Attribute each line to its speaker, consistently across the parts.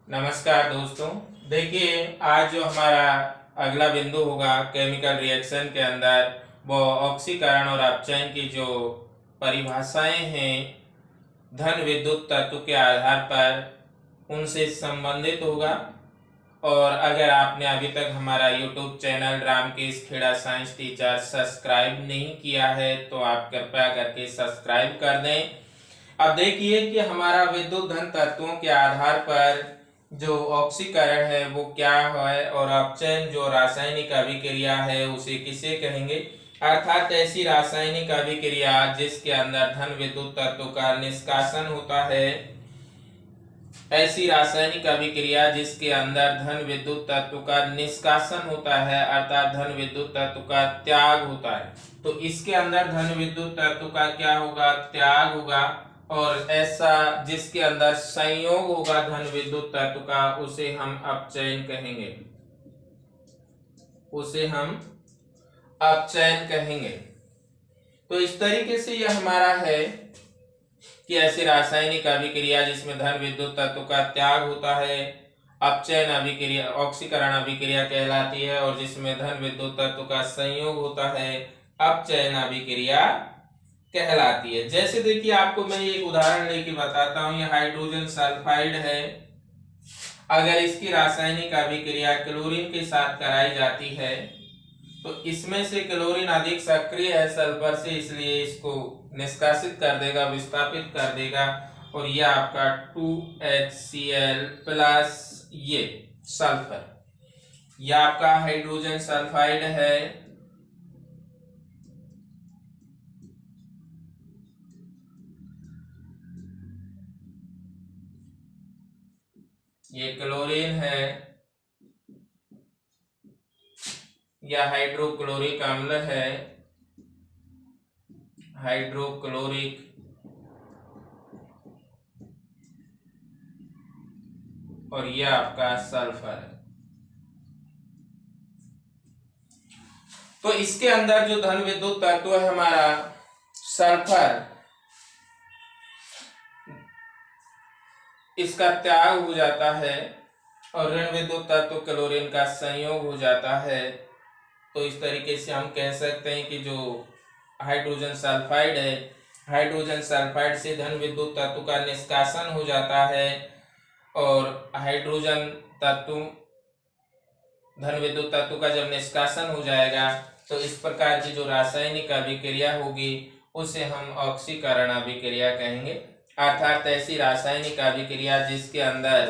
Speaker 1: नमस्कार दोस्तों। देखिए, आज जो हमारा अगला बिंदु होगा केमिकल रिएक्शन के अंदर, वो ऑक्सीकरण और अपचयन की जो परिभाषाएं हैं धन विद्युत तत्व के आधार पर, उनसे संबंधित होगा। और अगर आपने अभी तक हमारा YouTube channel Ramkesh Kheda science teacher subscribe नहीं किया है तो आप कृपया करके सब्सक्राइब कर दें। अब देखिए कि हमारा विद्युत धन तत्वों के आधार पर जो ऑक्सीकरण है वो क्या है और अपचयन जो रासायनिक अभिक्रिया है उसे किसे कहेंगे। अर्थात ऐसी रासायनिक अभिक्रिया जिसके अंदर धन विद्युत तत्व का निष्कासन होता है, ऐसी रासायनिक अभिक्रिया जिसके अंदर धन विद्युत तत्व का निष्कासन होता है, अर्थात धन विद्युत तत्व का त्याग होता है। तो इसके अंदर धन विद्युत तत्व का क्या होगा? त्याग होगा। और ऐसा जिसके अंदर संयोग होगा धन विद्युत तत्व का, उसे हम अपचयन कहेंगे, उसे हम अपचयन कहेंगे। तो इस तरीके से यह हमारा है कि ऐसी रासायनिक अभिक्रिया जिसमें धन विद्युत तत्व का त्याग होता है, अपचयन अभिक्रिया ऑक्सीकरण अभिक्रिया कहलाती है। और जिसमें धन विद्युत तत्व का संयोग होता है, अपचयन अभिक्रिया कहलाती है। जैसे देखिए, आपको मैं एक उदाहरण लेके बताता हूं। यह हाइड्रोजन सल्फाइड है। अगर इसकी रासायनिक अभिक्रिया क्लोरीन के साथ कराई जाती है तो इसमें से क्लोरीन अधिक सक्रिय है सल्फर से, इसलिए इसको निष्कासित कर देगा, विस्थापित कर देगा। और यह आपका 2HCl प्लस ये सल्फर, यह आपका हाइड्रोजन सल्फाइड है। ये क्लोरीन है, यह हाइड्रोक्लोरिक अम्ल है, हाइड्रोक्लोरिक और यह आपका सल्फर है। तो इसके अंदर जो धन विद्युत तत्व है हमारा सल्फर, इसका त्याग हो जाता है और ऋण विद्युत तत्व क्लोरीन का संयोग हो जाता है। तो इस तरीके से हम कह सकते हैं कि जो हाइड्रोजन सल्फाइड है, हाइड्रोजन सल्फाइड से धन विद्युत तत्व का निष्कासन हो जाता है और हाइड्रोजन तत्व धन विद्युत तत्व का जब निष्कासन हो जाएगा तो इस प्रकार की जो रासायनिक अभिक्रिया होगी उसे हम ऑक्सीकरण अभिक्रिया कहेंगे। अर्थात ऐसी रासायनिक अभिक्रिया जिसके अंदर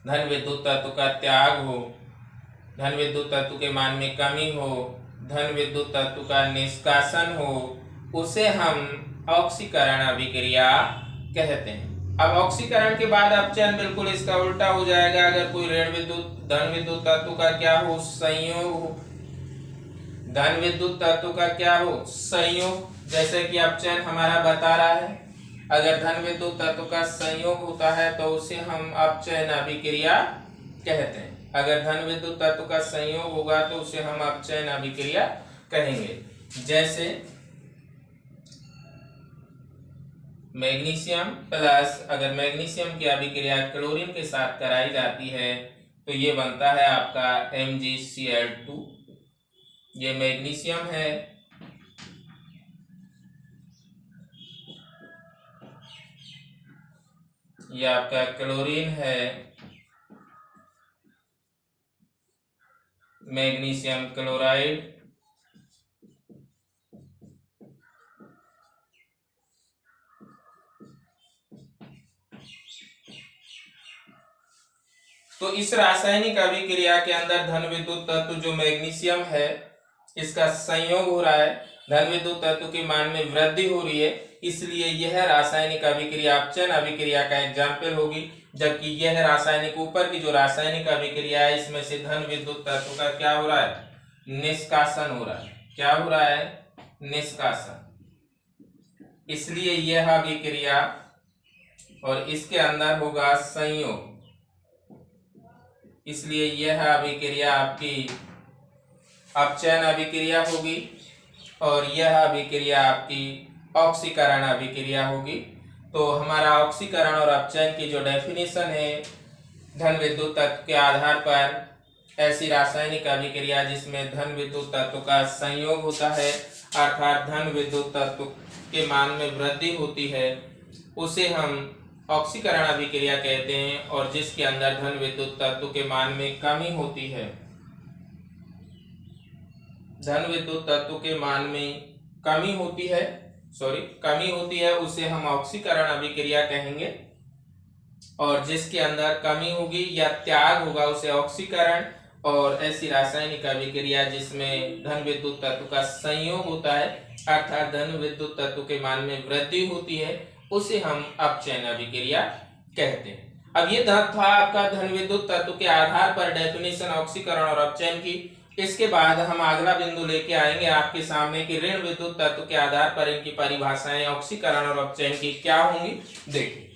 Speaker 1: धन विद्युत तत्व का त्याग हो, धन विद्युत तत्व के मान में कमी हो, धन विद्युत तत्व का निष्कासन हो, उसे हम ऑक्सीकरण अभिक्रिया कहते हैं। अब ऑक्सीकरण के बाद अपचयन बिल्कुल इसका उल्टा हो जाएगा। अगर कोई ऋण विद्युत धन विद्युत तत्व का क्या हो? संयोग हो। धन विद्युत तत्व का क्या हो? संयोग। जैसे कि अपचयन हमारा बता रहा है, अगर धन विद्युत तत्व का संयोग होता है तो उसे हम अपचयन अभिक्रिया कहते हैं। अगर धन विद्युत तत्व का संयोग होगा तो उसे हम अपचयन अभिक्रिया कहेंगे। जैसे मैग्नीशियम प्लस, अगर मैग्नीशियम की अभिक्रिया क्लोरीन के साथ कराई जाती है तो ये बनता है आपका MgCl2। ये मैग्नीशियम है, ये आपका क्लोरीन है, मैग्नीशियम क्लोराइड। तो इस रासायनिक अभिक्रिया के अंदर धन विद्युत तत्व जो मैग्नीशियम है इसका संयोग हो रहा है, धन विद्युत तत्व के मान में वृद्धि हो रही है, इसलिए यह रासायनिक अभिक्रिया अपचयन अभिक्रिया का एग्जाम्पल होगी। जबकि यह रासायनिक ऊपर की जो रासायनिक अभिक्रिया है इसमें से धन विद्युत तत्व का क्या हो रहा है? निष्कासन हो रहा है। क्या हो रहा है? निष्कासन। इसलिए यह अभिक्रिया और इसके अंदर होगा संयोग, इसलिए यह अभिक्रिया आपकी अपचयन अभिक्रिया होगी और यह अभिक्रिया आपकी ऑक्सीकरण अभिक्रिया होगी। तो हमारा ऑक्सीकरण और अपचयन की जो डेफिनेशन है, धन विद्युत तत्व के आधार पर ऐसी रासायनिक अभिक्रिया जिसमें धन विद्युत तत्व का संयोग होता है, अर्थात धन विद्युत तत्व के मान में वृद्धि होती है, उसे हम ऑक्सीकरण अभिक्रिया कहते हैं। और जिसके अंदर धन विद्युत तत्व के मान में कमी होती है, धन विद्युत तत्व के मान में कमी होती है, उसे हम ऑक्सीकरण अभिक्रिया कहेंगे। और जिसके अंदर कमी होगी या त्याग होगा उसे ऑक्सीकरण। और ऐसी रासायनिक अभिक्रिया जिसमें धन विद्युत तत्व का संयोग होता है, अर्थात धन विद्युत तत्व के मान में वृद्धि होती है, उसे हम अपचयन अभिक्रिया कहते हैं। अब ये था आपका धन विद्युत तत्व के आधार पर डेफिनेशन ऑक्सीकरण और अपचयन की। इसके बाद हम अगला बिंदु लेके आएंगे आपके सामने कि ऋण विद्युत तत्व के आधार पर इनकी परिभाषाएं ऑक्सीकरण और अपचयन की क्या होंगी। देखिए,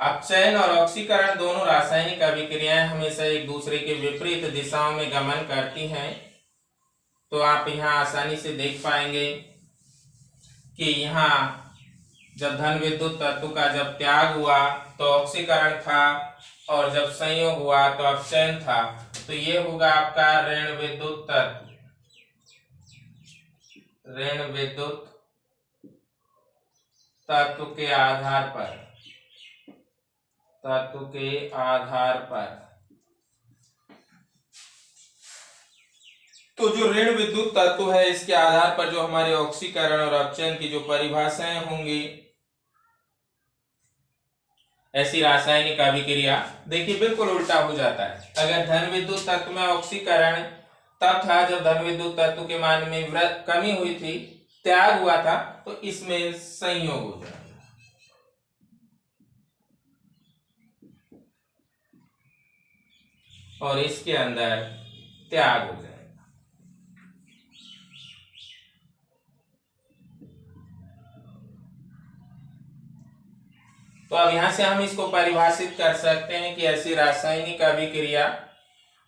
Speaker 1: अपचयन और ऑक्सीकरण दोनों रासायनिक अभिक्रियाएं हमेशा एक दूसरे के विपरीत दिशाओं में गमन करती हैं। तो आप यहाँ आसानी से देख पाएंगे कि यहाँ जब धन विद्युत तत्व का जब त्याग हुआ तो ऑक्सीकरण था, और जब संयोग हुआ तो अपचयन था। तो ये होगा आपका ऋण विद्युत तत्व, ऋण विद्युत तत्व के आधार पर, तो जो ऋण विद्युत तत्व है इसके आधार पर जो हमारे ऑक्सीकरण और अपचयन की जो परिभाषाएं होंगी, ऐसी रासायनिक अभिक्रिया देखिए बिल्कुल उल्टा हो जाता है। अगर धन विद्युत तत्व में ऑक्सीकरण तब था जब धन विद्युत तत्व के मान में कमी हुई थी, त्याग हुआ था, तो इसमें संयोग हो जाएगा। और इसके अंदर त्याग हो जाएगा। तो अब यहां से हम इसको परिभाषित कर सकते हैं कि ऐसी रासायनिक अभिक्रिया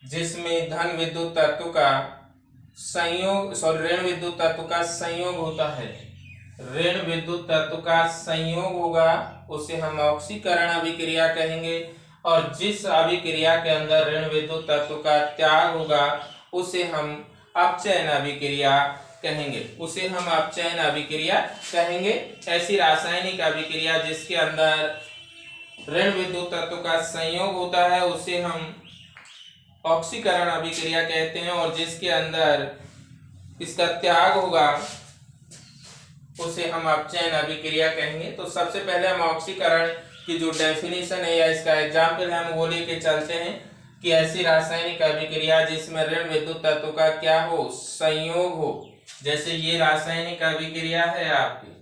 Speaker 1: जिसमें धन विद्युत तत्व का संयोग, ऋण विद्युत तत्व का संयोग होता है, ऋण विद्युत तत्व का संयोग होगा, उसे हम ऑक्सीकरण अभिक्रिया कहेंगे। और जिस अभिक्रिया के अंदर ऋण विद्युत तत्व का त्याग होगा उसे हम अपचयन अभिक्रिया कहेंगे, ऐसी रासायनिक अभिक्रिया जिसके अंदर ऋण विद्युत तत्व का संयोग होता है उसे हम ऑक्सीकरण अभिक्रिया कहते हैं। और जिसके अंदर इसका त्याग होगा उसे हम अपचयन अभिक्रिया कहेंगे। तो सबसे पहले हम ऑक्सीकरण की जो डेफिनेशन है या इसका एग्जाम्पल हम वो लेके चलते हैं कि ऐसी रासायनिक अभिक्रिया जिसमें ऋण विद्युत तत्व का क्या हो, संयोग हो। जैसे ये रासायनिक अभिक्रिया है आपकी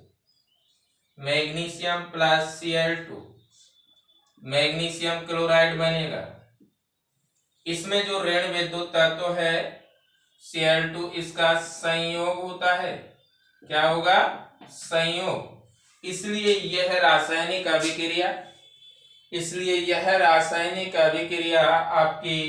Speaker 1: magnesium plus Cl2, magnesium chloride बनेगा। इसमें जो ऋण विद्युत तत्व है Cl2, इसका संयोग होता है। क्या होगा? संयोग। इसलिए यह रासायनिक अभिक्रिया आपकी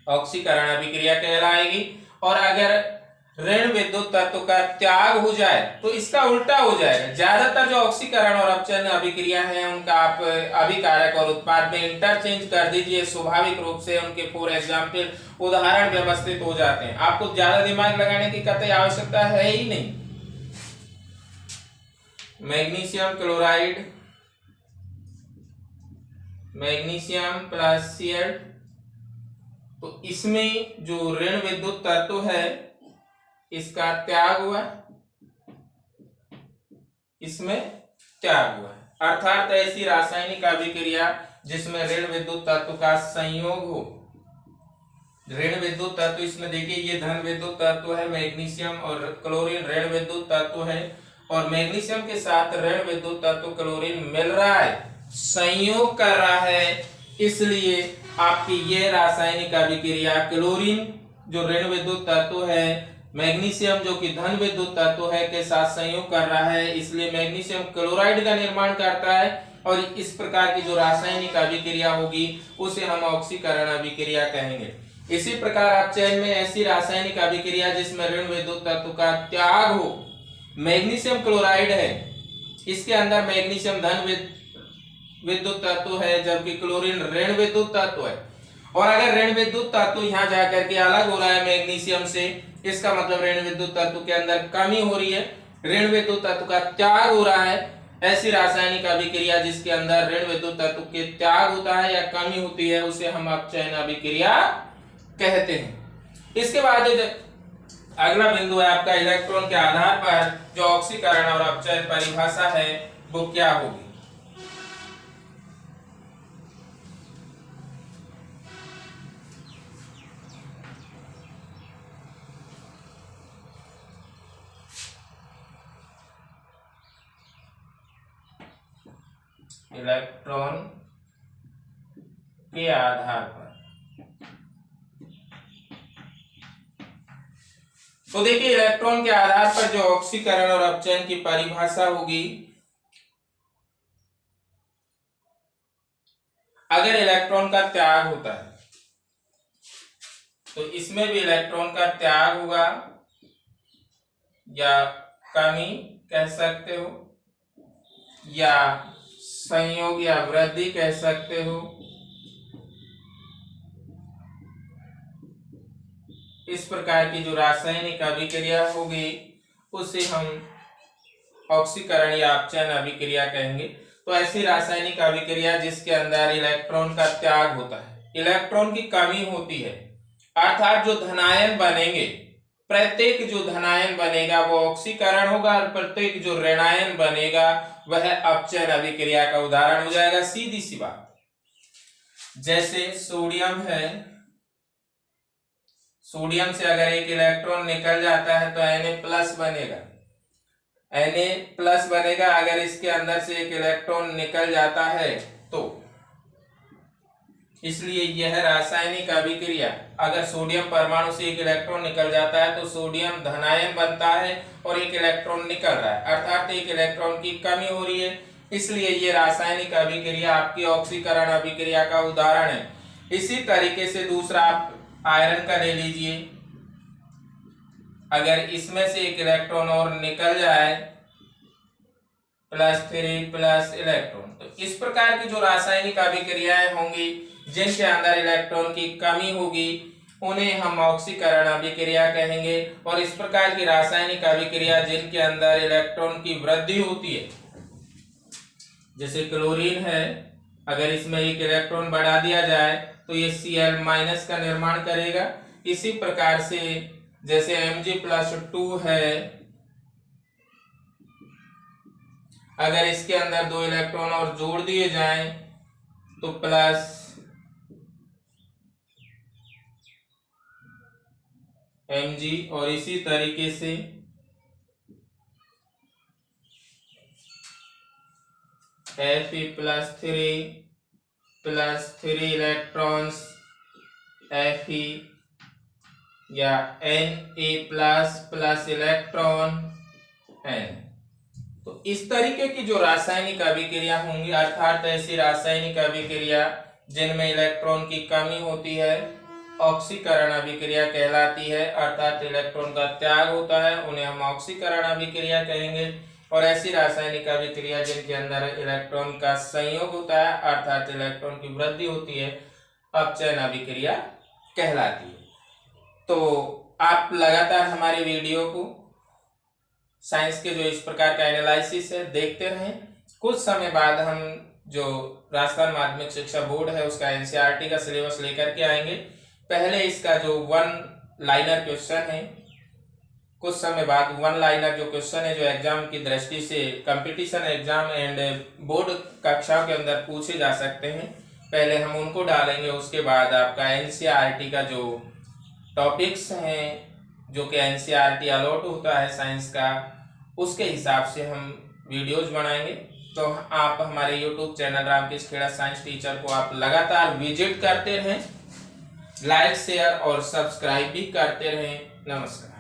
Speaker 1: ऑक्सीकरण अभिक्रिया कहलाएगी। और अगर ऋण विद्युत तत्व का त्याग हो जाए तो इसका उल्टा हो जाएगा। ज्यादातर जो ऑक्सीकरण और अपचयन अभिक्रिया है उनका आप अभिकारक और उत्पाद में इंटरचेंज कर दीजिए, स्वाभाविक रूप से उनके फॉर एग्जाम्पल उदाहरण व्यवस्थित हो जाते हैं। आपको ज्यादा दिमाग लगाने की कतई आवश्यकता है ही नहीं। Magnesium chloride, magnesium plus Cl, तो इसमें जो ऋण विद्युत तत्व है इसका त्याग हुआ, इसमें त्याग हुआ, अर्थात ऐसी रासायनिक अभिक्रिया जिसमें ऋण विद्युत तत्व का संयोग हो। ऋण विद्युत तत्व इसमें देखिए ये धन विद्युत तत्व है मैग्नीशियम, और क्लोरीन ऋण विद्युत तत्व है, और मैग्नीशियम के साथ ऋण विद्युत तत्व क्लोरीन मिल रहा है, संयोग कर रहा है। इसलिए आपकी ये रासायनिक अभिक्रिया क्लोरीन जो ऋण विद्युत तत्व है, मैग्नीशियम जो कि धन विद्युत तत्व है के साथ संयोग कर रहा है, इसलिए मैग्नीशियम क्लोराइड का निर्माण करता है। और इस प्रकार की जो रासायनिक अभिक्रिया होगी उसे हम ऑक्सीकरण अभिक्रिया कहेंगे। इसी प्रकार अपचयन में ऐसी रासायनिक अभिक्रिया जिसमें ऋण विद्युत तत्व का त्याग हो, मैग्नीशियम क्लोराइड है, इसके अंदर मैग्नीशियम धन विद्युत तत्व है जबकि क्लोरीन ऋण विद्युत तत्व है। और अगर ऋण विद्युत तत्व यहाँ जाकर के अलग हो रहा है मैग्नीशियम से, इसका मतलब ऋण विद्युत तत्व के अंदर कमी हो रही है, ऋण विद्युत तत्व का त्याग हो रहा है। ऐसी रासायनिक अभिक्रिया जिसके अंदर ऋण विद्युत तत्व के त्याग होता है या कमी होती है उसे हम अपचयन अभिक्रिया कहते हैं। इसके बाद अगला बिंदु है आपका इलेक्ट्रॉन के आधार पर जो ऑक्सीकरण और अपचयन परिभाषा है वो क्या होगी। इलेक्ट्रॉन के आधार पर तो देखिए इलेक्ट्रॉन के आधार पर जो ऑक्सीकरण और अपचयन की परिभाषा होगी, अगर इलेक्ट्रॉन का त्याग होता है तो इसमें भी इलेक्ट्रॉन का त्याग होगा या कमी कह सकते हो या संयोग या वृद्धि कह सकते हो। इस प्रकार की जो रासायनिक अभिक्रिया होगी उसे हम ऑक्सीकरण या अपचयन अभिक्रिया कहेंगे। तो ऐसी रासायनिक अभिक्रिया जिसके अंदर इलेक्ट्रॉन का त्याग होता है, इलेक्ट्रॉन की कमी होती है, अर्थात जो धनायन बनेंगे, प्रत्येक जो धनायन बनेगा वो ऑक्सीकरण होगा और प्रत्येक जो ऋणायन बनेगा वह अपचयन अभिक्रिया का उदाहरण हो जाएगा। सीधी सी बात, जैसे सोडियम है, सोडियम से अगर एक इलेक्ट्रॉन निकल जाता है तो Na+ बनेगा, Na+ बनेगा। अगर इसके अंदर से एक इलेक्ट्रॉन निकल जाता है तो इसलिए यह रासायनिक अभिक्रिया, अगर सोडियम परमाणु से एक इलेक्ट्रॉन निकल जाता है तो सोडियम धनायन बनता है और एक इलेक्ट्रॉन निकल रहा है, अर्थात एक इलेक्ट्रॉन की कमी हो रही है, इसलिए ये रासायनिक अभिक्रिया आपकी ऑक्सीकरण अभिक्रिया का उदाहरण है। इसी तरीके से दूसरा आप आयरन का ले लीजिए, अगर इसमें से एक इलेक्ट्रॉन और निकल जाए +3 इलेक्ट्रॉन, तो इस प्रकार की जो रासायनिक अभिक्रियाएं होंगी जिनके अंदर इलेक्ट्रॉन की कमी होगी उन्हें हम ऑक्सीकरण अभिक्रिया कहेंगे। और इस प्रकार की रासायनिक अभिक्रिया जिनके अंदर इलेक्ट्रॉन की वृद्धि होती है, जैसे क्लोरीन है, अगर इसमें एक इलेक्ट्रॉन बढ़ा दिया जाए तो ये Cl- का निर्माण करेगा। इसी प्रकार से जैसे Mg+2 है, अगर इसके अंदर 2 इलेक्ट्रॉन और जोड़ दिए जाएं तो Mg, और इसी तरीके से Fe+3 इलेक्ट्रॉन्स Fe या Na+ इलेक्ट्रॉन N। तो इस तरीके की जो रासायनिक अभिक्रिया होंगी, अर्थात ऐसी रासायनिक अभिक्रिया जिनमें इलेक्ट्रॉन की कमी होती है, ऑक्सीकरण अभिक्रिया कहलाती है, अर्थात इलेक्ट्रॉन का त्याग होता है, उन्हें हम ऑक्सीकरण अभिक्रिया कहेंगे। और ऐसी रासायनिक अभिक्रिया जिनके अंदर इलेक्ट्रॉन का संयोग होता है, अर्थात इलेक्ट्रॉन की वृद्धि होती है, अपचयन अभिक्रिया कहलाती है। तो आप लगातार हमारे वीडियो को साइंस के जो इस प्रकार का एनालिसिस है देखते रहें। कुछ समय बाद हम जो राजस्थान माध्यमिक शिक्षा बोर्ड है उसका एनसीईआरटी का सिलेबस लेकर के आएंगे। पहले इसका जो 1 लाइनर क्वेश्चन है, कुछ समय बाद 1 लाइनर जो क्वेश्चन है जो एग्जाम की दृष्टि से कंपटीशन एग्जाम एंड बोर्ड कक्षाओं के अंदर पूछे जा सकते हैं, पहले हम उनको डालेंगे। उसके बाद आपका एनसीईआरटी का जो टॉपिक्स हैं जो कि एनसीईआरटी अलॉट होता है साइंस का, उसके हिसाब से हम वीडियोज बनाएंगे। तो आप हमारे YouTube channel Ramkrishna Kheda science teacher को आप लगातार विजिट करते रहें, लाइक शेयर और सब्सक्राइब भी करते रहें। नमस्कार।